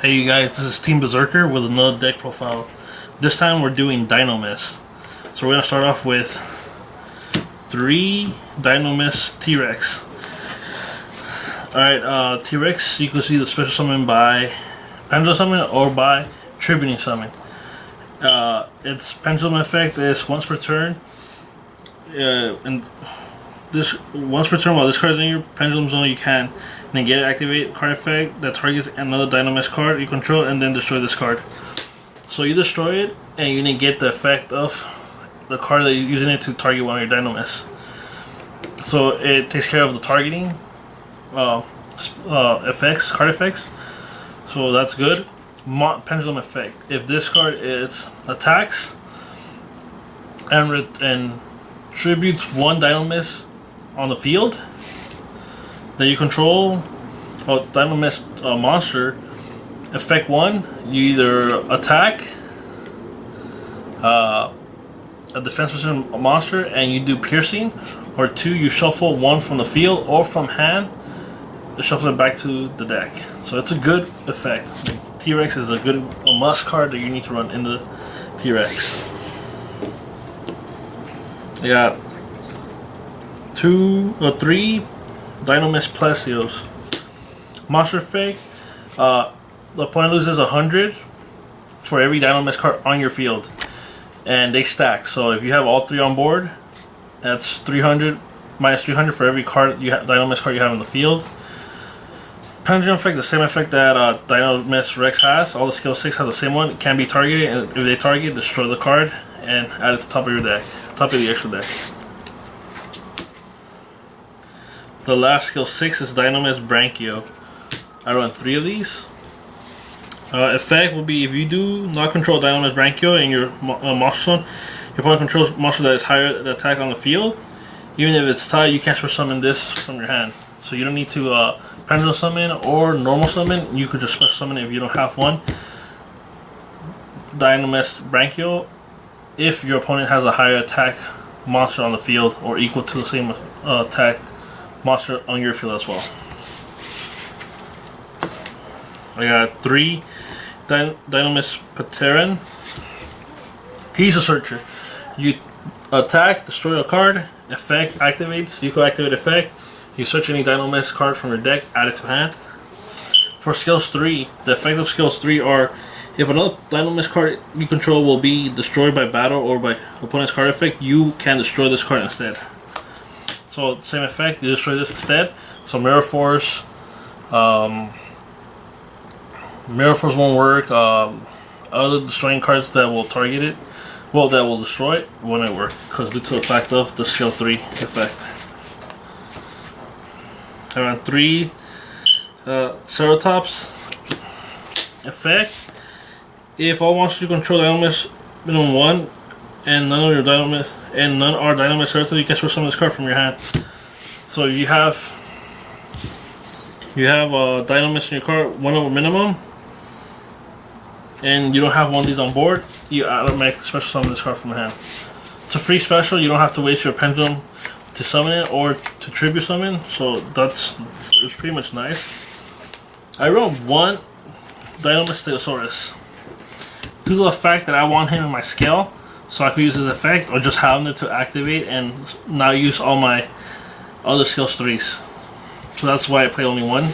Hey you guys, this is Team Berzerker with another deck profile. This time we're doing Dinomist. So we're going to start off with 3 Dinomist T-Rex. Alright, T-Rex, you can see the special summon by Pendulum Summon or by Tributing Summon. Its Pendulum effect is once per turn. Once per turn while this card is in your Pendulum Zone, you can then get it activate card effect that targets another Dinomist card you control and then destroy this card. So you destroy it and you then get the effect of the card that you're using it to target one of your Dinomists. So it takes care of the targeting effects, card effects. So that's good. Pendulum effect. If this card is attacks and tributes one Dinomist on the field that you control, a Dinomist monster, effect 1, you either attack a defense position monster and you do piercing, or 2, you shuffle one from the field or from hand, shuffle it back to the deck. So it's a good effect. T-Rex is a must card that you need to run in the T-Rex. I got 3 Dinomist Plesios. Monster effect, the opponent loses 100 for every Dinomist card on your field, and they stack. So if you have all 3 on board, that's 300 minus 300 for every card Dinomist card you have in the field. Pendulum effect, the same effect that Dinomist Rex has. All the skill 6 have the same one. It can be targeted, and if they target, destroy the card and add it to the top of your deck, top of the extra deck. The last skill 6 is Dinomist Brachio. I run 3 of these. Effect will be if you do not control Dinomist Brachio in your monster zone, your opponent controls a monster that is higher the attack on the field. Even if it's tied, you can't special summon this from your hand. So you don't need to Pendulum Summon or Normal Summon. You could just special summon it if you don't have one. Dinomist Brachio if your opponent has a higher attack monster on the field or equal to the same attack monster on your field as well. I got 3 Dinomist Pateran. He's a searcher. You attack, destroy a card, effect activates. You can activate effect. You search any Dinomist card from your deck, add it to hand. For skills 3, the effect of skills 3 are if another Dinomist card you control will be destroyed by battle or by opponent's card effect, you can destroy this card instead. So same effect, you destroy this instead. So Mirror Force won't work. Other destroying cards that will target it, that will destroy it, won't work because due to the fact of the skill 3 effect. Around 3 Ceratops effect. If all monsters you control Dinomist minimum 1 and none are Dinomist Ceratops, you can special summon this card from your hand. So you have a Dinomist in your card, 1 over minimum, and you don't have one of these on board, you automatically special summon this card from your hand. It's a free special, you don't have to waste your Pendulum to summon it or to tribute summon, so it's pretty much nice. I wrote 1 Dinomist Stegosaurus due to the fact that I want him in my scale, so I could use his effect or just have him there to activate and now use all my other skills 3s. So that's why I play only 1.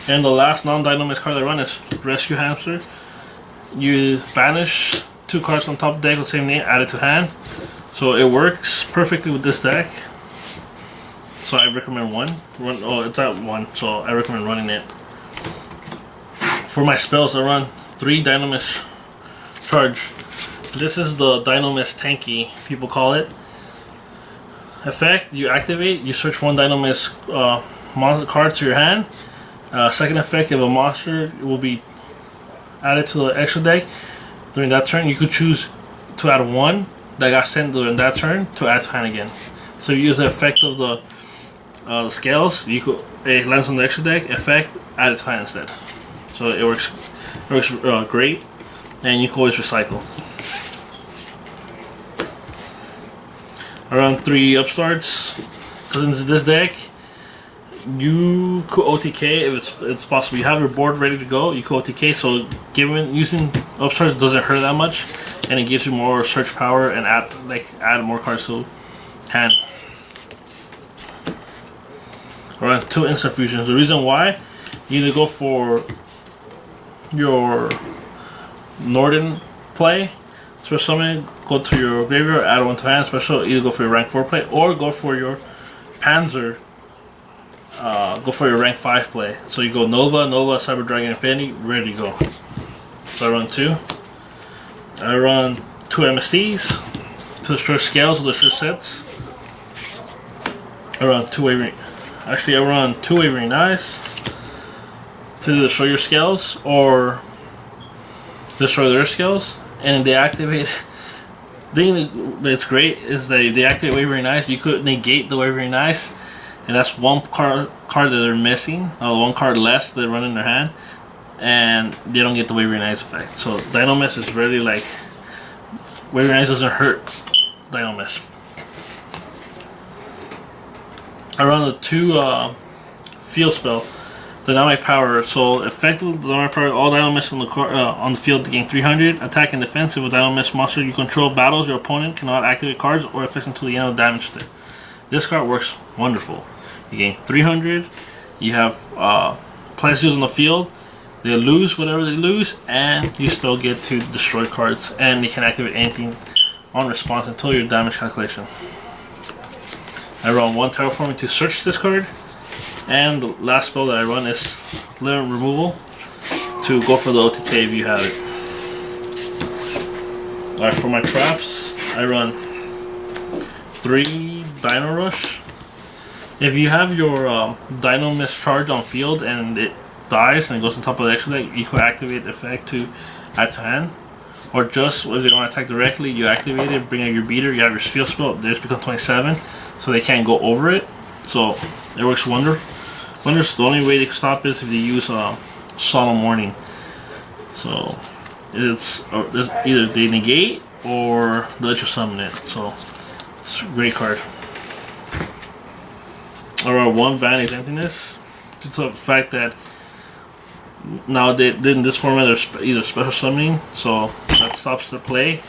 And the last non-Dinomist card I run is Rescue Hamster. You banish 2 cards on top of the deck with the same name, add it to hand. So it works perfectly with this deck. So I recommend 1. It's at 1, so I recommend running it. For my spells, I run 3 Dinomist Charge. This is the Dinomist Tanky, people call it. Effect, you activate, you search 1 Dinomist monster card to your hand. Second effect, if a monster will be added to the extra deck during that turn, you could choose to add 1 that got sent during that turn to add to hand again. So you use the effect of the scales, it lands on the extra deck, effect, add it to hand instead. So it works great, and you can always recycle. Around 3 upstarts, because in this deck you could OTK if it's possible. You have your board ready to go. You could OTK. So using upcharge doesn't hurt that much, and it gives you more search power and add more cards to hand. Around 2 instant fusions. The reason why, you either go for your Norden play, special summon, go to your graveyard, add 1 to hand, special, either go for your rank 4 play, or go for your Panzer, go for your rank 5 play. So you go Nova, Cyber Dragon, Infinity, ready to go. So I run 2. I run 2 MSTs to destroy scales or destroy sets. I run 2 Wavering. Actually, I run 2 Wavering Knives to destroy your scales or destroy their scales, and they activate. The thing that's great is that if they activate Wavering Knives, you could negate the Wavering Knives, and that's one card that they're missing, or 1 card less they run in their hand, and they don't get the Wavering Knives effect. So Dinomist is really like, Wavering Knives doesn't hurt Dinomist. I run the 2 field spell, Dynamic Power. So effectively, Dynamic Power, all Dinomists on the field gain 300 attack and defense. If a Dinomist monster you control battles your opponent, cannot activate cards or effects until the end of the damage step. This card works wonderful. You gain 300. You have players on the field. They lose whatever they lose, and you still get to destroy cards, and you can activate anything on response until your damage calculation. I run 1 Terraforming to search this card, and the last spell that I run is Limit Removal to go for the OTK if you have it. Alright, for my traps, I run 3 Dino Rush. If you have your Dinomist charge on field and it dies and it goes on top of the extra deck, you could activate the effect to add to hand. Or just if they don't attack directly, you activate it, bring out your beater, you have your field spell, theirs become 27, so they can't go over it. So it works wonders. The only way they can stop is if they use Solemn Warning. So it's either they negate or they let you summon it. So it's a great card. Or 1 Vanity's Emptiness, due to the fact that now in this format they're either special summoning, so that stops the play.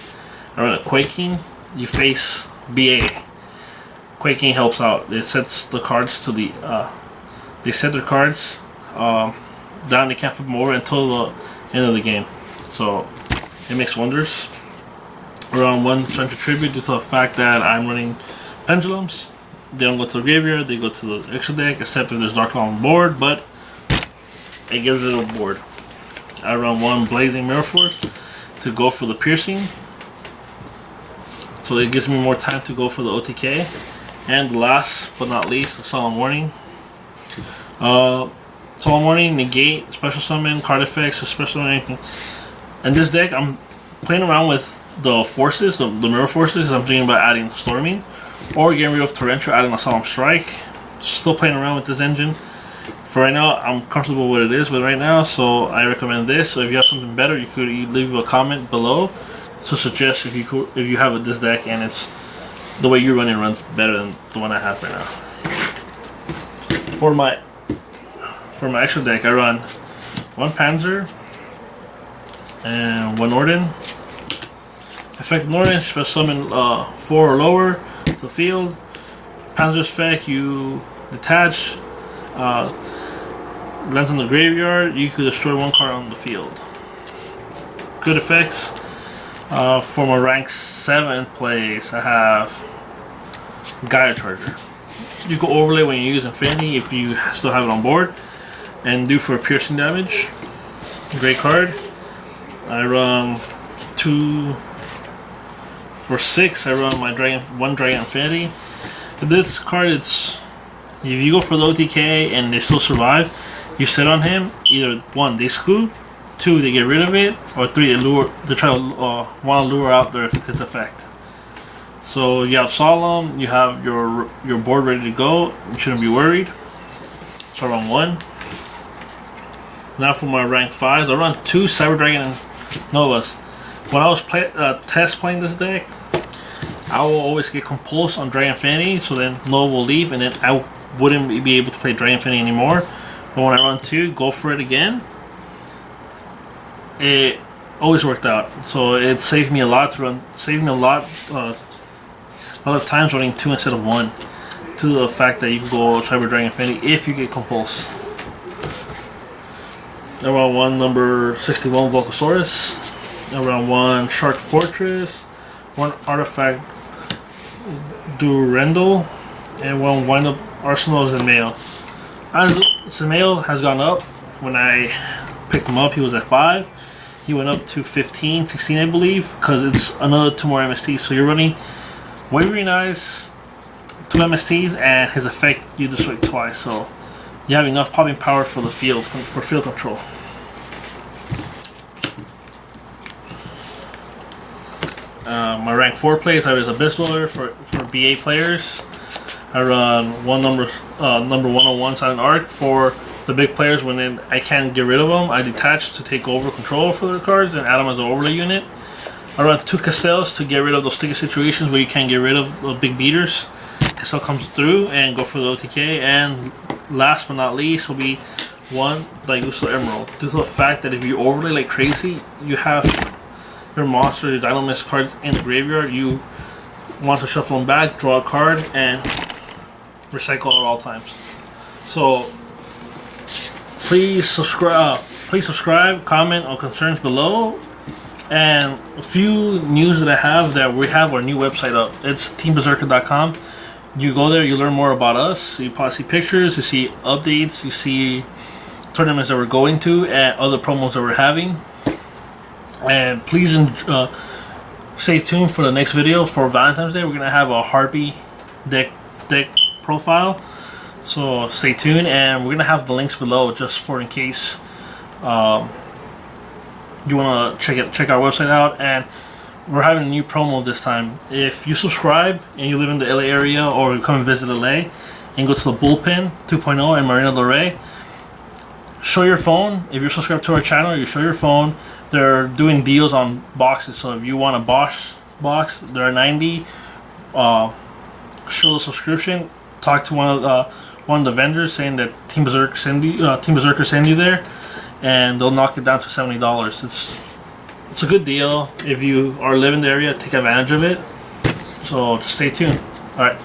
I run a Quaking. You face BA. Quaking helps out. It sets the cards to the they set their cards down. They can't flip them over until the end of the game. So it makes wonders. Around 1 Trench of Tribute, due to the fact that I'm running Pendulums. They don't go to the graveyard, they go to the extra deck, except if there's Dark Claw on board, but it gives it a board. I run 1 Blazing Mirror Force to go for the piercing. So it gives me more time to go for the OTK. And last but not least, Solemn Warning. Solemn Warning, negate, special summon, card effects, special summon, anything. In this deck, I'm playing around with the forces, the mirror forces. I'm thinking about adding Storming, or getting rid of Torrential, adding a Solemn Strike. Still playing around with this engine. For right now, I'm comfortable with what it is with right now, so I recommend this. So if you have something better, you could leave a comment below to suggest if you have this deck and it's the way you're running runs better than the one I have right now. For my extra deck, I run 1 Panzer and 1 Norden. Effect Norden, special summon 4 or lower to the field. Panzer's effect, you detach, lands on the graveyard, you could destroy 1 card on the field. Good effects. For my rank 7 plays, I have Gaia Charger. You can overlay when you use Infinity if you still have it on board, and do for piercing damage. Great card. I run 2 for 6. I run my one Dragon Infinity. This card, it's if you go for the OTK and they still survive, you sit on him. Either 1, they scoop, 2, they get rid of it, or 3, they try to want to lure out his effect. So you have Solemn, you have your board ready to go. You shouldn't be worried. So I run 1. Now for my rank 5s, I run 2 Cyber Dragon and Novas. When I was test playing this deck, I will always get compulsed on Dragon Fanny, so then Nova will leave, and then I will wouldn't be able to play Dragon Infinity anymore. But when I run 2, go for it again, it always worked out. So it saved me a lot to run. Saved me a lot of times running 2 instead of 1. To the fact that you can go Cyber Dragon Infinity if you get Compulse. Around 1, number 61, Volcasaurus. Around 1, Shark Fortress. 1, Artifact Durendal. And 1, Wind Up Arsenal Zenmail. Zenmail has gone up. When I picked him up, he was at 5. He went up to 15, 16, I believe, because it's another 2 more MSTs. So you're running Wavering Eyes, 2 MSTs, and his effect you destroy twice. So you have enough popping power for the field, for field control. My rank 4 plays, I was Abyss Dweller for BA players. I run number 101 Silent Arc for the big players. When I can't get rid of them, I detach to take over control for their cards and add them as an overlay unit. I run 2 Castels to get rid of those sticky situations where you can't get rid of the big beaters. Castel comes through and go for the OTK. And last but not least will be 1 Daigusto Emerald. Due to the fact that if you overlay like crazy, you have your monster, your Dinomist cards in the graveyard. You want to shuffle them back, draw a card, and recycle at all times. So please subscribe, comment on concerns below. And a few news that I have, that we have our new website up. It's teamberzerker.com. You go there, you learn more about us. You probably see pictures, you see updates, you see tournaments that we're going to, and other promos that we're having. And please stay tuned for the next video for Valentine's Day. We're gonna have a Harpy deck profile, so stay tuned. And we're gonna have the links below just for in case you want to check our website out. And we're having a new promo this time. If you subscribe and you live in the LA area, or you come and visit LA and go to the Bullpen 2.0 and Marina Del Rey, show your phone. If you're subscribed to our channel, you show your phone. They're doing deals on boxes, so if you want a Bosch box, they're $90. Show the subscription. Talk to one of the vendors saying that Team Berzerker send you there, and they'll knock it down to $70. It's a good deal. If you are living in the area, take advantage of it. So just stay tuned. All right.